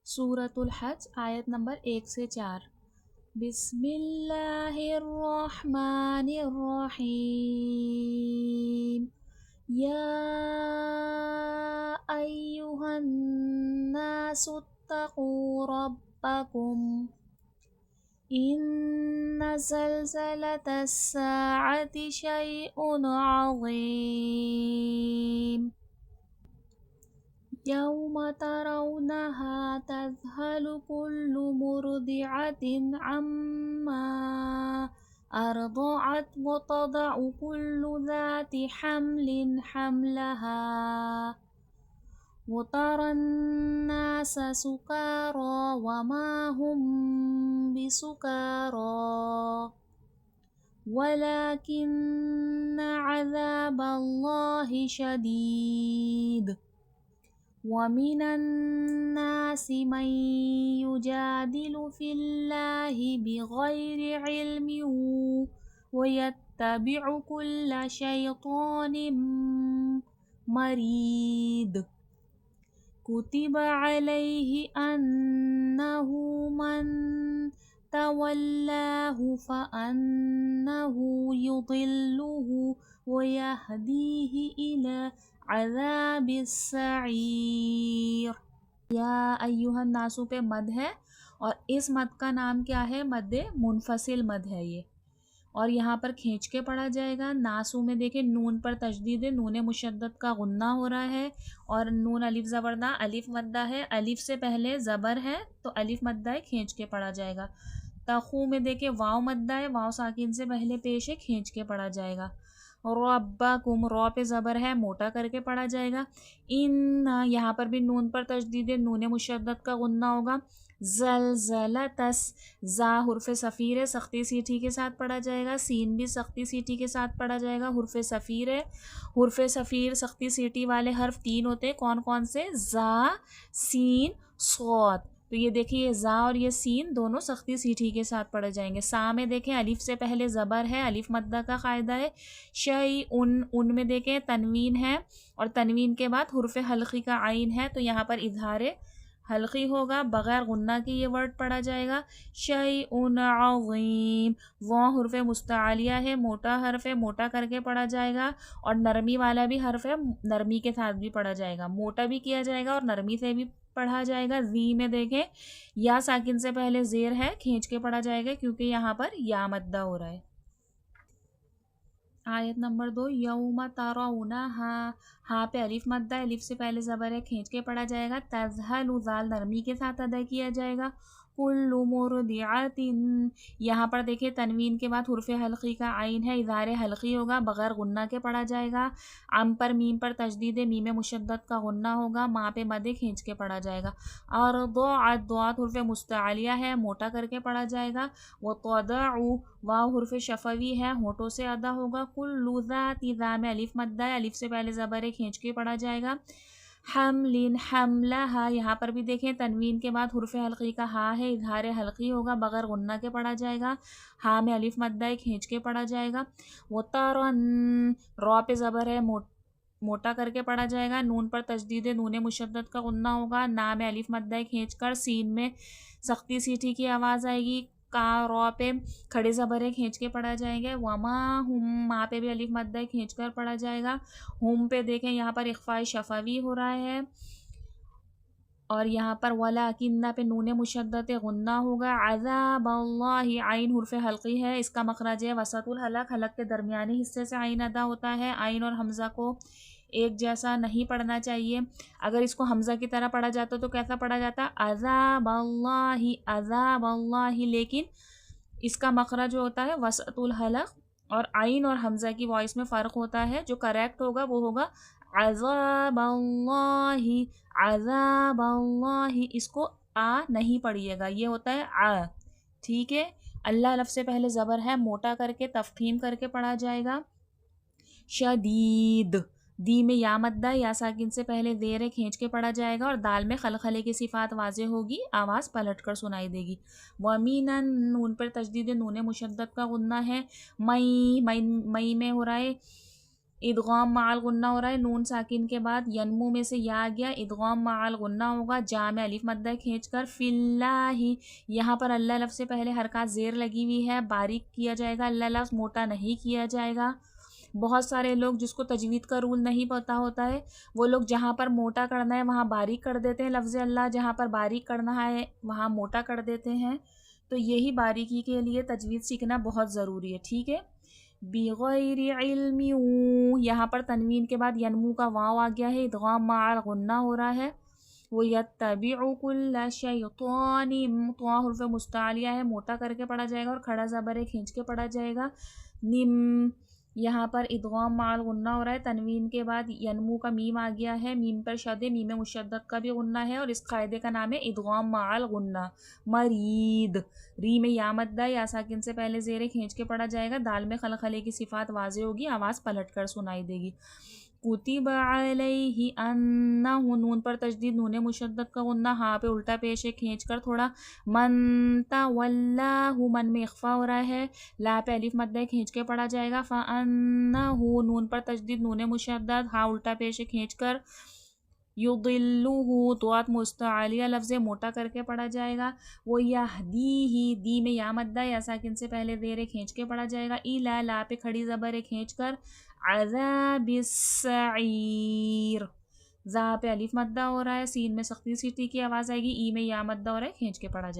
सूरतुल हज आयत नंबर 1 से 4। बिस्मिल्लाहिर्रहमानिर्रहीम। या अय्युहन्नासुत्तक़ू रब्बकुम इन्न ज़लज़लतस्साअति शैउन अज़ीम। यौम तरौनहा तज़हलु कुल्लु मुर्दिअतिन अम्मा अर्दअत व तदअु कुल्लु ज़ाति हम्लिन हम्लहा व तरन्नास सुकारा व मा हुम बिसुकारा वलाकिन्न अज़ाबल्लाहि शदीद। वमिनन्नासि मन युजादिलु फिल्लाहि बिगैरि इल्मिन वयत्तबिअु कुल्ल शैतानिन मरीद। कुतिबा अलैहि अन्नहु मन तवल्लाहु फअन्नहु युदिल्लुहु वयहदीहि इला अज़ाबिस्सईर। या अय्युहन नासु पे मद है और इस मद का नाम क्या है? मद्दे मुनफसिल मद है ये, और यहाँ पर खींच के पढ़ा जाएगा। नासु में देखें नून पर तशदीद है, नून मुशद्दद का गुन्ना हो रहा है और नून अलिफ ज़बरदा अलिफ मद्दा है, अलिफ से पहले ज़बर है तो अलिफ मद्दा है, खींच के पढ़ा जाएगा। तखू में देखें वाव मद्दा है, वाव साकिन से पहले पेश है, खींच के पढ़ा जाएगा। रब्बकुम रॉ पे ज़बर है, मोटा करके पढ़ा जाएगा। इन यहाँ पर भी नून पर तशदीद है, नून मुशद्दद का गुन्ना होगा। ज़लज़लतस ज़ा हुर्फ़े सफ़ीर है, सख्ती सीटी के साथ पढ़ा जाएगा। सीन भी सख्ती सीटी के साथ पढ़ा जाएगा, हुर्फ़े सफ़ीर है। हुर्फ़े सफ़ीर सख्ती सीटी वाले हर्फ 3 होते हैं, कौन कौन से? ज़ा, सीन, सौत। तो ये देखिए ये ज़ा और ये सीन दोनों सख्ती सीटी के साथ पढ़े जाएंगे। सा में देखें अलिफ से पहले ज़बर है, अलिफ मद्दा का क़ायदा है। शई उन में देखें तनवीन है और तनवीन के बाद हुर्फ़े हल्की का आइन है, तो यहाँ पर इज़हारे हल्की होगा, बग़ैर गुन्ना की ये वर्ड पढ़ा जाएगा। शैउन अज़ीम वो हुर्फ़े मुस्तआलिया है, मोटा हर्फ है, मोटा करके पढ़ा जाएगा और नरमी वाला भी हर्फ है, नरमी के साथ भी पढ़ा जाएगा। मोटा भी किया जाएगा और नरमी से भी पढ़ा जाएगा। जी में देखें या साकिन से पहले ज़ेर है, खींच के पढ़ा जाएगा क्योंकि यहाँ पर या मद्दा हो रहा है। आयत नंबर 2। यौमा तरौनहा हा पे अलिफ मद्दा, अलिफ से पहले ज़बर है, खींच के पढ़ा जाएगा। तज़हलु ज़ाल नरमी के साथ अदा किया जाएगा। कुल्लु मुर्दिअतिन यहाँ पर देखिए तनवीन के बाद हुर्फ़े हल्की का आइन है, इज़हारे हल्की होगा, बग़ैर गुन्ना के पढ़ा जाएगा। अम पर मीम पर तशदीद है, मीम मुशद्दद का गुन्ना होगा, माँ पे मदे खींच के पढ़ा जाएगा। और दुआत हुर्फ़े मुस्तआलिया है, मोटा करके पढ़ा जाएगा। व तदअु वाव हुर्फ़ शफ़वी है, होठों से अदा होगा। कुल्लु ज़ाति ज़ा में अलिफ मद्दा है, अलिफ से पहले ज़बर है, खींच के पढ़ा जाएगा। हम्लिन हम्लहा यहाँ पर भी देखें तनवीन के बाद हुर्फ़ हल्की का हा है, इज़हारे हल्की होगा, बग़ैर गुन्ना के पढ़ा जाएगा। हा में अलिफ मद्दा है, खींच के पढ़ा जाएगा। वो तरन रॉ पे ज़बर है, मोटा करके पढ़ा जाएगा। नून पर तशदीद है, नून मुशद्दद का गुन्ना होगा। ना में अलिफ मद्दा है, खींच कर। सीन में सख्ती सीटी की आवाज़ आएगी। का रॉ पे खड़े ज़बर है, खींच के पढ़ा जाएगा। वमा हुम माँ पे भी अलिफ मद्दा है, खींच कर पढ़ा जाएगा। हुम पे देखें यहाँ पर इख्फ़ा शफ़वी हो रहा है और यहाँ पर वलाकिन्ना पे नून मुशद्दद गुन्ना होगा। अज़ाबल्लाहि आइन हुर्फ़े हल्की है, इसका मखरज है वसतुल हलक, हलक के दरमियानी हिस्से से आइन अदा होता है। आइन और हमज़ा को एक जैसा नहीं पढ़ना चाहिए। अगर इसको हमज़ा की तरह पढ़ा जाता तो कैसा पढ़ा जाता? अज़ाबल्लाहि अज़ाबल्लाहि, लेकिन इसका मखरज जो होता है वसतुल हलक और आइन और हमज़ा की वॉइस में फ़र्क होता है। जो करेक्ट होगा वो होगा अज़ाबल्लाहि अज़ाबल्लाहि, इसको आ नहीं पढ़िएगा, ये होता है आ। ठीक है, अल्लाह लफ्ज़ से पहले ज़बर है, मोटा करके तफ़ख़ीम करके पढ़ा जाएगा। शदीद दी में या मद्दा या साकिन से पहले देर है, खींच के पढ़ा जाएगा और दाल में खलखले की सिफ़ात वाज़े होगी, आवाज़ पलट कर सुनाई देगी। वमीनन नून पर तशदीद नून मुशद्दद का गुन्ना है। मई मई मई में हो रहा है इदगाम माल गुन्ना हो रहा है, नून साकिन के बाद यनमू में से या आ गया, इदगाम माल गुन्ना होगा, जा में अलिफ मद्दा खींच कर फिल्लाही। यहाँ पर अल्लाह लफ्ज़ से पहले हरकत ज़ेर लगी हुई है, बारीक किया जाएगा, अल्लाह लफ्ज़ मोटा नहीं किया जाएगा। बहुत सारे लोग जिसको तजवीद का रूल नहीं पता होता है वो लोग जहाँ पर मोटा करना है वहाँ बारीक कर देते हैं लफ्ज़ अल्लाह, जहाँ पर बारीक करना है वहाँ मोटा कर देते हैं। तो यही बारीकी के लिए तजवीद सीखना बहुत ज़रूरी है, ठीक है। बिगैरि इल्म, यहाँ पर तनवीन के बाद यनमू का वाव आ गया है, इदगाम माल गुन्ना हो रहा है। वो यत्तबिउ कुल्ला शैतानिम, तो हुर्फ मुस्तालिया है, मोटा करके पढ़ा जाएगा और खड़ा ज़बर खींच के पढ़ा जाएगा। निम, यहाँ पर इदगाम माल गुन्ना हो रहा है, तनवीन के बाद यनमू का मीम आ गया है, मीम पर शद, मीम मुशद्दद का भी गुन्ना है और इस कायदे का नाम है इदगाम माल गुन्ना। मरीद, री में या मद्दा, या साकिन से पहले ज़ेरे खींच के पढ़ा जाएगा, दाल में खलखले की सिफात वाज़े होगी, आवाज़ पलट कर सुनाई देगी। कुतिबा अलैहि अन्नहु, नून पर तजदीद, नून मुशद्दद का गुन्ना, हाँ पे उल्टा पेश है खींच कर थोड़ा। मन तवल्लाहु, मन में इख्फा हो रहा है, ला पे अलिफ मद्दा खींच के पढ़ा जाएगा। फ़अन्नहु, नून पर तजदीद, नून मुशद्दद, हाँ उल्टा पेश है खींच कर। युदिल्लुहु, तो मुस्तआलिया लफ्ज़ मोटा करके पढ़ा जाएगा। वो यहदीही, दी में या मद्दा, या साकिन से पहले देर खींच के पढ़ा जाएगा। इला, ला पे खड़ी ज़बर खींच कर। अज़ाबिस सईर, जा पे अलिफ मद्दा हो रहा है, सीन में सख्ती सीटी की आवाज़ आएगी, ई में या मद्दा हो रहा है खींच के पढ़ा जाएगा।